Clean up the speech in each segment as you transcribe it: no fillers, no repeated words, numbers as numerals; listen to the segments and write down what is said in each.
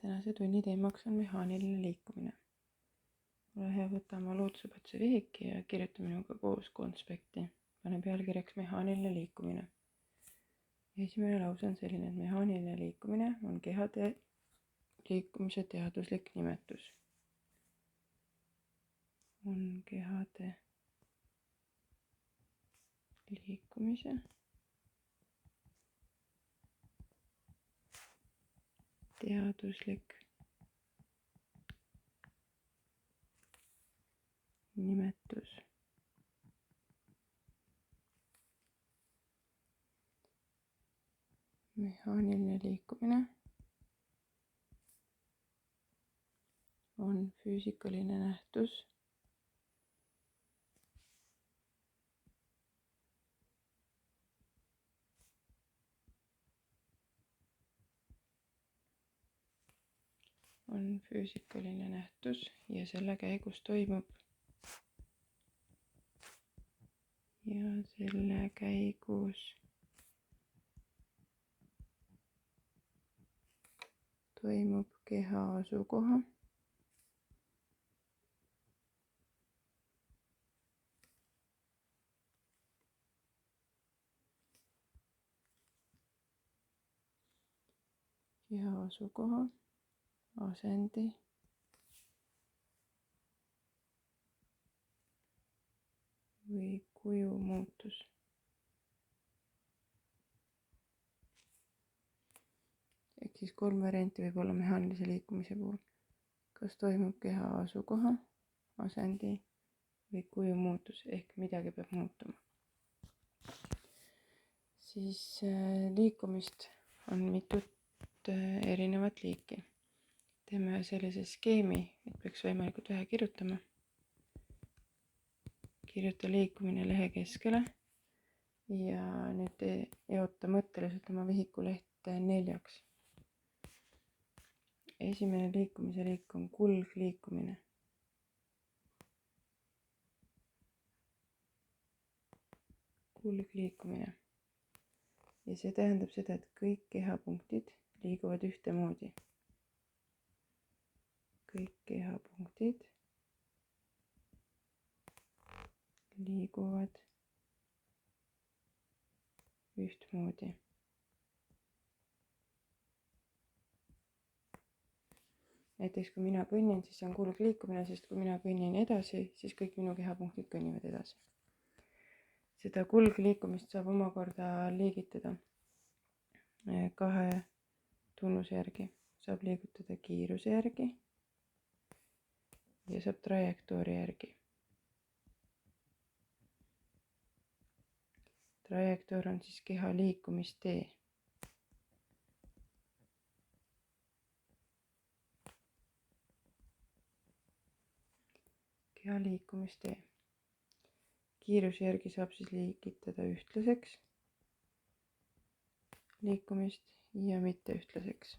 Tänase tunni teemaks on mehaaniline liikumine. Ole hea, võta oma lootuseõpetuse vihik ja kirjuta minuga koos konspekti. Pane pealkirjaks mehaaniline liikumine. Esimene lause on selline, et mehaaniline liikumine on kehade liikumise teaduslik nimetus. On kehade liikumise teaduslik nimetus. Mehaaniline liikumine on füüsikaline nähtus, ja selle käigus toimub keha asukoha asendi või kuju muutus. Ehk siis 3 varianti võib olla mehaanilise liikumise puhul. Kas toimub keha asukoha, asendi või kuju muutus ehk midagi peab muutuma. Siis liikumist on mitut erinevat liiki. Teeme sellise skeemi, et peaks võimalikult vähe kirjutama. Kirjuta liikumine lehe keskele ja nüüd jaota mõtteliselt oma vihikulehte 4. Esimene liikumise liik on kulgliikumine. Ja see tähendab seda, et kõik kehapunktid liiguvad ühtemoodi. Kõik kehapunktid liiguvad ühtmoodi. Näiteks kui mina kõnnin, siis see on kulgliikumine, sest kui mina kõnnin edasi, siis kõik minu kehapunktid kõnnivad edasi. Seda kulgliikumist saab omakorda liigitada 2 tunnuse järgi. Saab liigutada kiiruse järgi ja saab trajektoori järgi. Trajektoor on siis keha liikumistee. Kiiruse järgi saab siis liigitada ühtlaseks liikumist ja mitteühtlaseks.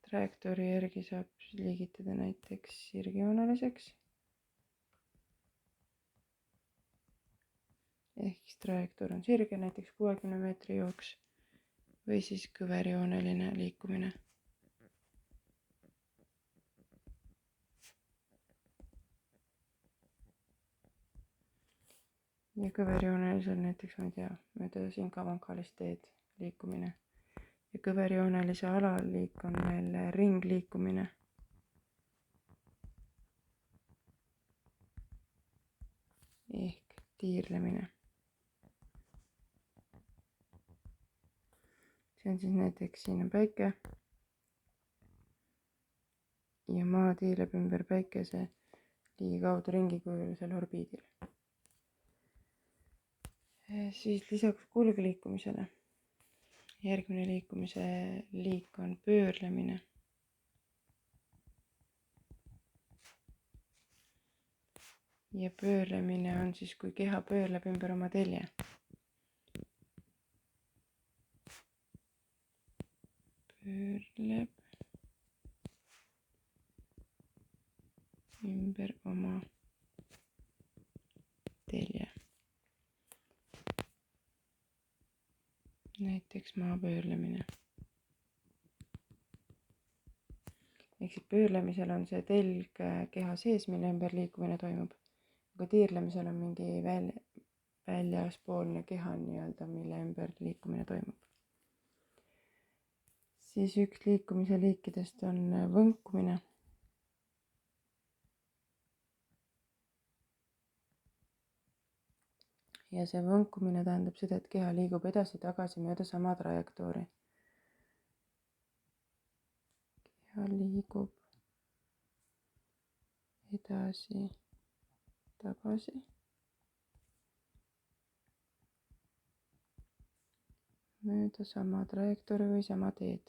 Trajektoori järgi saab liigitada näiteks sirgjooneliseks. Ehk siis trajektoor on sirge, näiteks 60 meetri jooks või siis kõverjooneline liikumine. Ja kõverjoonelisel näiteks, ma ei tea, mööda siin kavankaalist teed liikumine. Ja kõverjoonelise alaliik on veel ringliikumine. Ehk tiirlemine. See on siis näiteks siin on päike ja maa tiirleb ümber päikese ligikaudu ringikujulisel orbiidil. Siis lisaks kulgliikumisele järgmine liikumise liik on pöörlemine. Ja pöörlemine on siis, kui keha pöörleb ümber oma telje. Pöörleb ümber oma telje. näiteks maa pöörlemine. ehk siis pöörlemisel on see telg keha sees, mille ümber liikumine toimub, aga tiirlemisel on mingi väljaspoolne keha nii-öelda, mille ümber liikumine toimub. Siis üks liikumise liikidest on võnkumine. Ja see võnkumine tähendab seda, et keha liigub edasi-tagasi mööda sama trajektoori. Keha liigub edasi-tagasi mööda sama trajektoori või sama teed.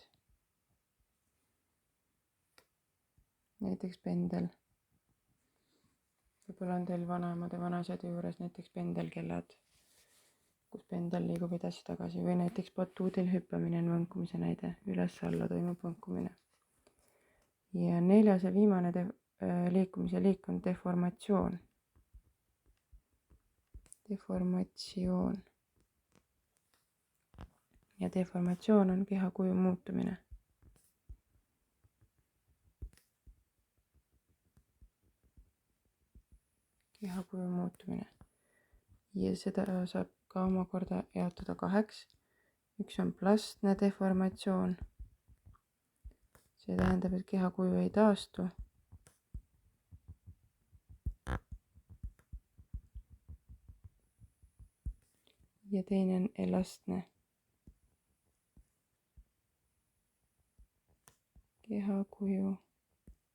Näiteks pendel. Võib-olla on teil vanaemade vanaisade juures näiteks pendelkellad, kus pendel liigub edasi-tagasi, või näiteks batuudil hüppamine on võnkumise näide, üles-alla toimub võnkumine. Ja 4. ja viimane liikumise liik on deformatsioon. Ja deformatsioon on kehakuju muutumine. Kehakuju muutumine. Ja seda saab ka omakorda jaotada 2. Üks on plastne deformatsioon. See tähendab, et kehakuju ei taastu. Ja teine on elastne. Kehakuju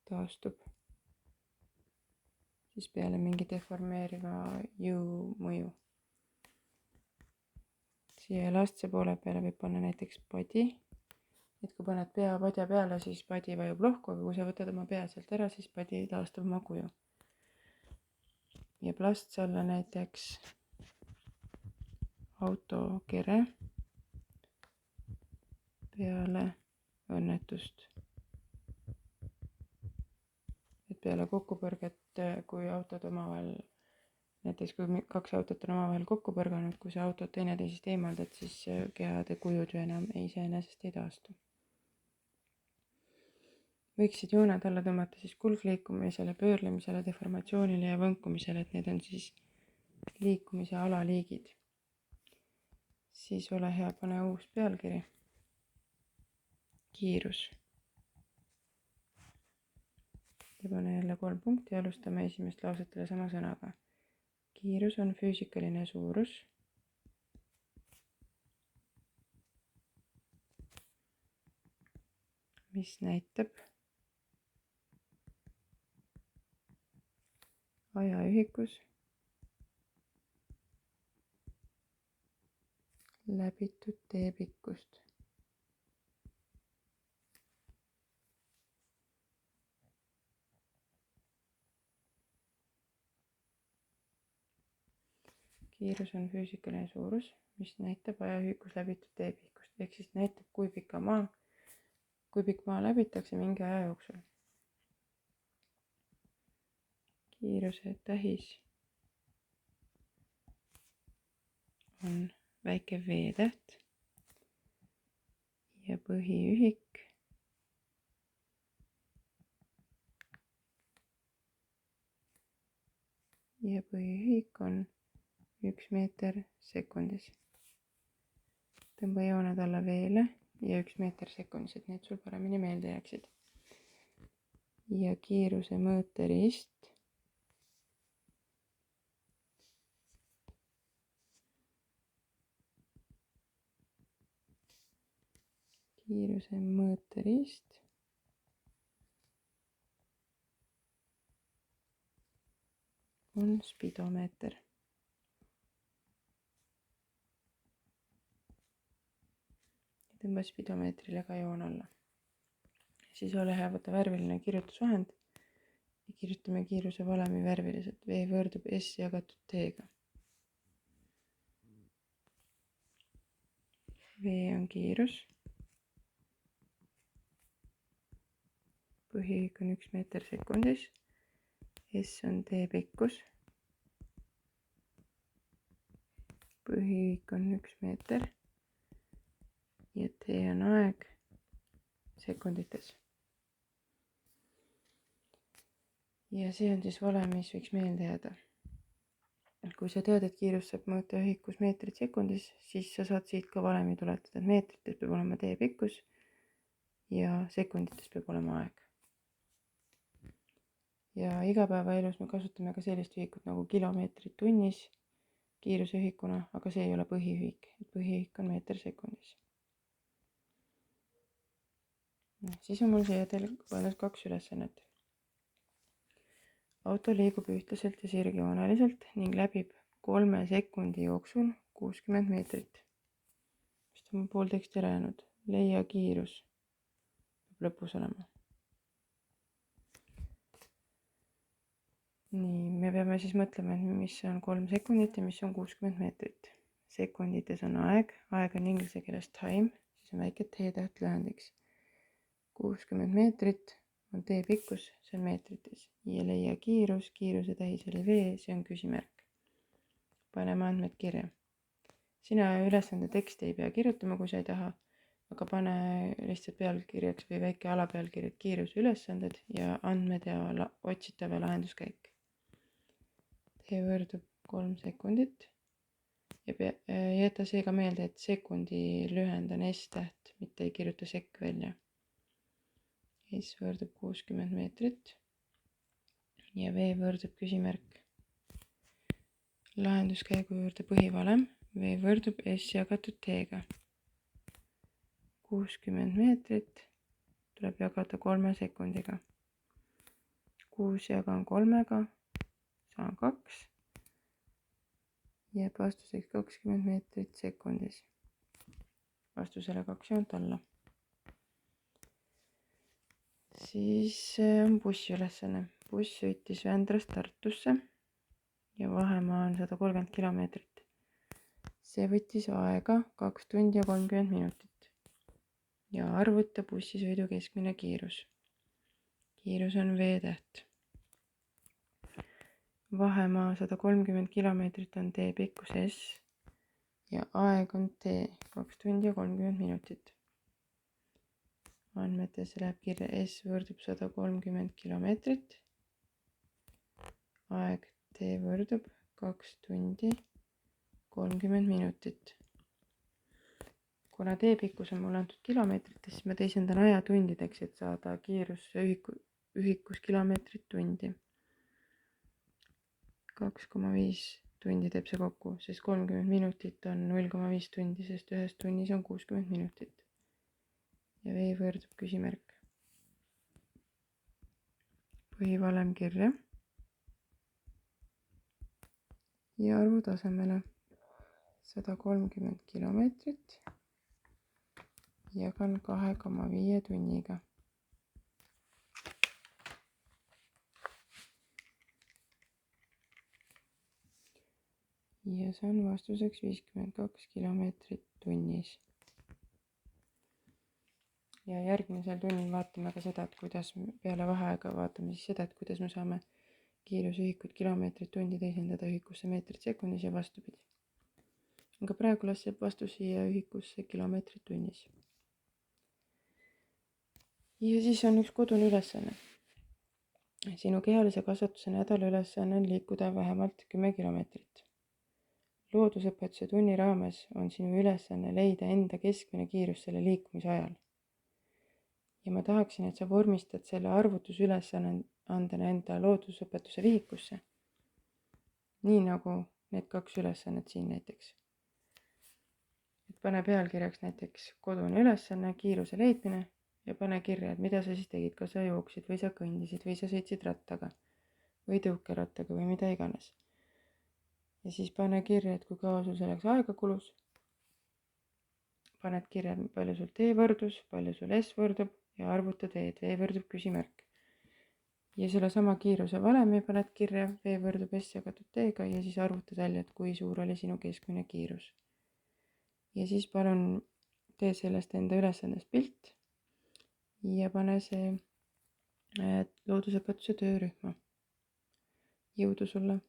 taastub siis peale mingi deformeeriva jõu mõju. Siia elastse poole peale võib panna näiteks padi. Et kui paned pea padja peale, siis padi vajub lohku, aga kui sa võtad oma pea sealt ära, siis padi taastab oma kuju. Ja plast olla näiteks autokere peale õnnetust. Et peale kokkupõrget, kui autod omavahel, näiteks kui 2 autot on omavahel kokku põrganud, kui sa autot teineteisest eemaldad, siis kehade kujud ju enam iseenesest ei taastu. Võiksid jooned alla tõmmata siis kulgliikumisele, pöörlemisele, deformatsioonile ja võnkumisele, et need on siis liikumise alaliigid. Siis ole hea, pane uus pealkiri. Kiirus. Ja pane jälle 3 punkti, alustame esimest lausetele sama sõnaga. Kiirus on füüsikaline suurus, mis näitab ajaühikus läbitud teepikkust. Kiirus on füüsikaline suurus, mis näitab ajaühikus läbitud teepikkust, ehk siis näitab, kui pikk maa läbitakse mingi aja jooksul. Kiiruse tähis on väike V-täht ja põhiühik on 1 meeter sekundis. Tõmba jooned alla veele ja 1 meeter sekundis, et need sul paremini meelde jääksid. Ja kiiruse mõõteriist on spidomeeter. Tõmba spidomeetrile ka joon alla. Siis ole hea, võtta värviline kirjutusvahend ja kirjutame kiiruse valemi värviliselt. V võrdub S jagatud T-ga. V on kiirus. Põhiühik on 1 meeter sekundis. S on tee pikkus. Põhiühik on 1 meeter. ja T on aeg sekundites. ja see on siis valem, mis võiks meelde jääda. kui sa tead, et kiirust saab mõõta ühikus meetrit sekundis, siis sa saad siit ka valemi tuletada, et meetrites peab olema tee pikkus ja sekundites peab olema aeg. ja igapäevaelus me kasutame ka sellist ühikut nagu kilomeetrit tunnis kiiruse ühikuna, aga see ei ole põhiühik, põhiühik on meeter sekundis. siis on mul siia teile pandud 2 ülesannet. auto liigub ühtlaselt ja sirgjooneliselt ning läbib 3 sekundi jooksul 60 meetrit. vist on pool teksti ära jäänud. leia kiirus peab lõpus olema. nii, me peame siis mõtlema, et mis on 3 sekundit ja mis on 60 meetrit. sekundites on aeg on inglise keeles time, siis on väike T-täht lühendiks. 60 meetrit on tee pikkus, see on meetrites. ja leia kiirus, kiiruse tähis oli V, see on küsimärk. paneme andmed kirja. sina ülesande teksti ei pea kirjutama, kui sa ei taha, aga pane lihtsalt pealkirjaks või väike alapealkiri, et kiiruse ülesanded ja andmed ja otsitav ja lahenduskäik. Tee võrdub 3 sekundit ja jäta seega meelde, et sekundi lühend on S-täht, mitte ei kirjuta sekk välja. S võrdub 60 meetrit ja V võrdub küsimärk. Lahenduskäigu juurde põhivalem, V võrdub S jagatud T-ga. 60 meetrit tuleb jagada 3 sekundiga. 6 jagan 3-ga, saan 2. Jääb vastuseks 20 meetrit sekundis. Vastusele 2 joont alla. siis on bussi ülesanne. Buss sõitis Vändrast Tartusse ja vahemaa on 130 kilomeetrit. See võttis aega 2 tundi ja 30 minutit. Ja arvuta bussisõidu keskmine kiirus. Kiirus on V-täht. Vahemaa 130 kilomeetrit on tee pikkus S ja aeg on T 2 tundi ja 30 minutit. Andmetesse läheb kirja S võrdub 130 kilomeetrit. Aeg T võrdub 2 tundi 30 minutit. Kuna tee pikkus on mul antud kilomeetrites, siis ma teisendan aja tundideks, et saada kiiruse ühikus kilomeetrit tundi. 2,5 tundi teeb see kokku, sest 30 minutit on 0,5 tundi, sest ühes tunnis on 60 minutit. Ja V võrdub küsimärk. Põhivalem kirja. Ja arvu tasemele 130 kilomeetrit jagan 2,5 tunniga. Ja see on vastuseks 52 kilomeetrit tunnis. Ja järgmisel tunnil vaatame ka seda, et kuidas peale vaheaega vaatame siis seda, et kuidas me saame kiirusühikut kilomeetrit tundi teisendada ühikusse meetrit sekundis ja vastupidi. Aga praegu laseb vastus siia ühikusse kilomeetrit tunnis. Ja siis on üks kodune ülesanne. Sinu kehalise kasvatuse nädala ülesanne on liikuda vähemalt 10 kilomeetrit. Loodusõpetuse tunni raames on sinu ülesanne leida enda keskmine kiirus selle liikumise ajal. Ja ma tahaksin, et sa vormistad selle arvutusülesandena enda loodusõpetuse vihikusse. Nii nagu need 2 ülesannet siin näiteks. Et pane pealkirjaks näiteks kodune ülesanne, kiiruse leidmine ja pane kirja, et mida sa siis tegid, kas sa jooksid või sa kõndisid või sa sõitsid rattaga või tõukerattaga või mida iganes. Ja siis pane kirja, et kui kaua sul selleks aega kulus. Paned kirja, palju sul T võrdus, palju sul S võrdub ja arvuta T, et V võrdub küsimärk. Ja selle sama kiiruse valemi paned kirja, V võrdub S jagatud T-ga ja siis arvutad välja, et kui suur oli sinu keskmine kiirus. Ja siis palun tee sellest enda ülesandest pilt ja pane see loodusõpetuse töörühma. Jõudu sulle!